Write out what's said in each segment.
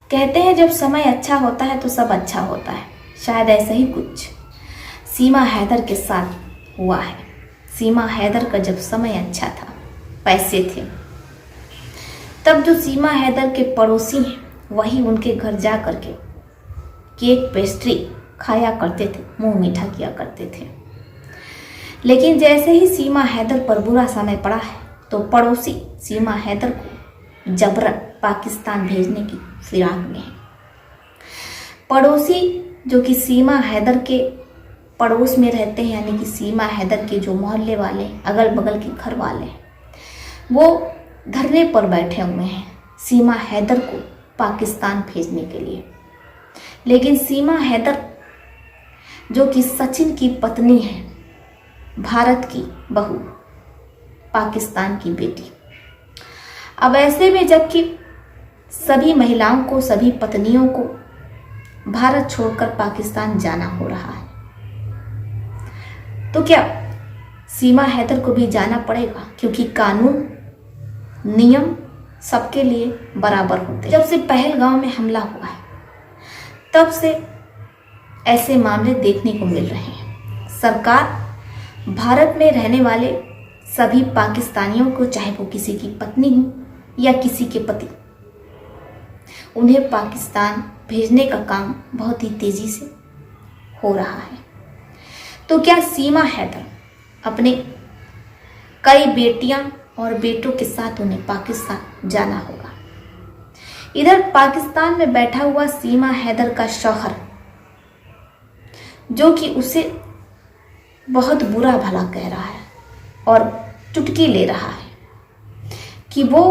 कहते हैं जब समय अच्छा होता है तो सब अच्छा होता है। शायद ऐसा ही कुछ सीमा हैदर के साथ हुआ है। सीमा हैदर का जब समय अच्छा था, पैसे थे, तब जो सीमा हैदर के पड़ोसी हैं वही उनके घर जा करके केक पेस्ट्री खाया करते थे, मुंह मीठा किया करते थे। लेकिन जैसे ही सीमा हैदर पर बुरा समय पड़ा है तो पड़ोसी सीमा हैदर को जबरन पाकिस्तान भेजने की फिराक में है। पड़ोसी जो कि सीमा हैदर के पड़ोस में रहते हैं, यानी कि सीमा हैदर के जो मोहल्ले वाले, अगल बगल के घर वाले हैं, वो धरने पर बैठे हुए हैं सीमा हैदर को पाकिस्तान भेजने के लिए। लेकिन सीमा हैदर जो कि सचिन की पत्नी है, भारत की बहू, पाकिस्तान की बेटी। अब ऐसे में जबकि सभी महिलाओं को, सभी पत्नियों को भारत छोड़कर पाकिस्तान जाना हो रहा है, तो क्या सीमा हैदर को भी जाना पड़ेगा? क्योंकि कानून नियम सबके लिए बराबर होते हैं। जब से पहलगाम में हमला हुआ है तब से ऐसे मामले देखने को मिल रहे हैं। सरकार भारत में रहने वाले सभी पाकिस्तानियों को, चाहे वो किसी की पत्नी हो या किसी के पति, उन्हें पाकिस्तान भेजने का काम बहुत ही तेजी से हो रहा है। तो क्या सीमा हैदर अपने कई बेटियां और बेटों के साथ उन्हें पाकिस्तान जाना होगा? इधर पाकिस्तान में बैठा हुआ सीमा हैदर का शौहर, जो कि उसे बहुत बुरा भला कह रहा है और चुटकी ले रहा है कि वो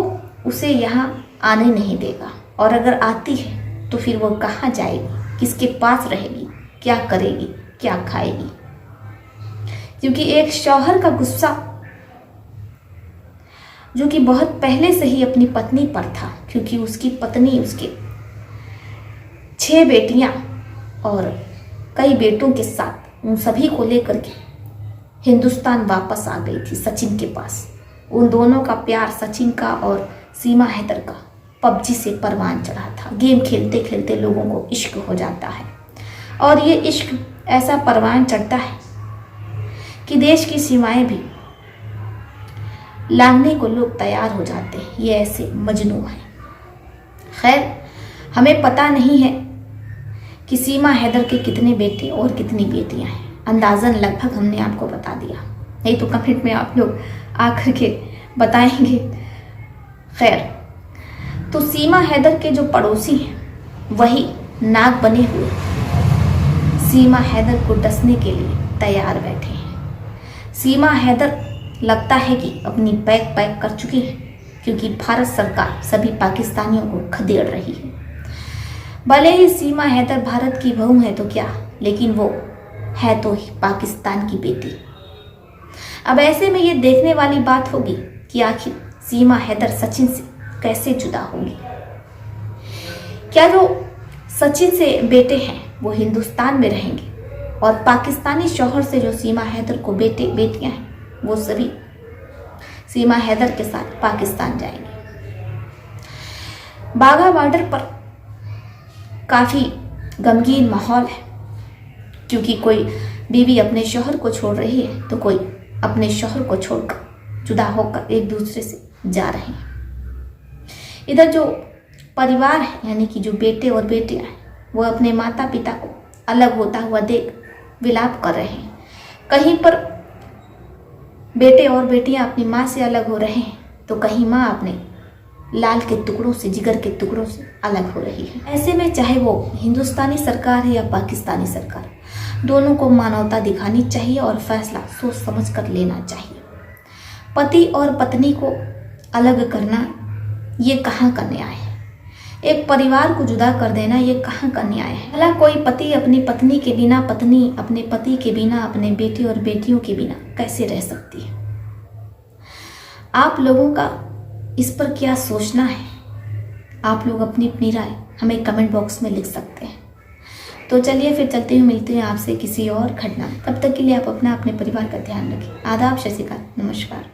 उसे यहाँ आने नहीं देगा, और अगर आती है तो फिर वो कहाँ जाएगी, किसके पास रहेगी, क्या करेगी, क्या खाएगी। क्योंकि एक शौहर का गुस्सा जो कि बहुत पहले से ही अपनी पत्नी पर था, क्योंकि उसकी पत्नी उसके 6 बेटियां और कई बेटों के साथ उन सभी को लेकर के हिंदुस्तान वापस आ गई थी सचिन के पास। उन दोनों का प्यार, सचिन का और सीमा हैदर का, पबजी से परवान चढ़ा था। गेम खेलते खेलते लोगों को इश्क हो जाता है, और ये इश्क ऐसा परवान चढ़ता है कि देश की सीमाएं भी लांघने को लोग तैयार हो जाते हैं। ये ऐसे मजनू हैं। खैर, हमें पता नहीं है कि सीमा हैदर के कितने बेटे और कितनी बेटियां हैं। अंदाजन लगभग हमने आपको बता दिया, नहीं तो कमेंट में आप लोग आकर के बताएंगे। खैर, तो सीमा हैदर के जो पड़ोसी हैं वही नाक बने हुए सीमा हैदर को डसने के लिए तैयार बैठे हैं। सीमा हैदर लगता है कि अपनी बैग पैक कर चुकी है, क्योंकि भारत सरकार सभी पाकिस्तानियों को खदेड़ रही है। भले ही सीमा हैदर भारत की बहू है तो क्या, लेकिन वो है तो ही पाकिस्तान की बेटी। अब ऐसे में ये देखने वाली बात होगी कि आखिर सीमा हैदर सचिन से कैसे जुदा होंगी। क्या जो सचिन से बेटे हैं वो हिंदुस्तान में रहेंगे, और पाकिस्तानी शौहर से जो सीमा हैदर को बेटे बेटियां हैं वो सभी सीमा हैदर के साथ पाकिस्तान जाएंगे। बाघा बॉर्डर पर काफी गमगीन माहौल है, क्योंकि कोई बीवी अपने शौहर को छोड़ रही है तो कोई अपने शौहर को छोड़कर जुदा होकर एक दूसरे से जा रहे हैं। इधर जो परिवार है, यानी कि जो बेटे और बेटियां हैं, वो अपने माता पिता को अलग होता हुआ देख विलाप कर रहे हैं। कहीं पर बेटे और बेटियां अपनी माँ से अलग हो रहे हैं तो कहीं माँ अपने लाल के टुकड़ों से, जिगर के टुकड़ों से अलग हो रही है। ऐसे में चाहे वो हिंदुस्तानी सरकार है या पाकिस्तानी सरकार, दोनों को मानवता दिखानी चाहिए और फैसला सोच समझ कर लेना चाहिए। पति और पत्नी को अलग करना ये कहाँ का न्याय है? एक परिवार को जुदा कर देना ये कहाँ का न्याय है? भला कोई पति अपनी पत्नी के बिना, पत्नी अपने पति के बिना, अपने बेटे और बेटियों के बिना कैसे रह सकती है? आप लोगों का इस पर क्या सोचना है? आप लोग अपनी अपनी राय हमें कमेंट बॉक्स में लिख सकते हैं। तो चलिए फिर चलते हुए मिलते हैं आपसे किसी और घटना। तब तक के लिए आप अपना, अपने परिवार का ध्यान रखें। आदाब, शशिकांत, नमस्कार।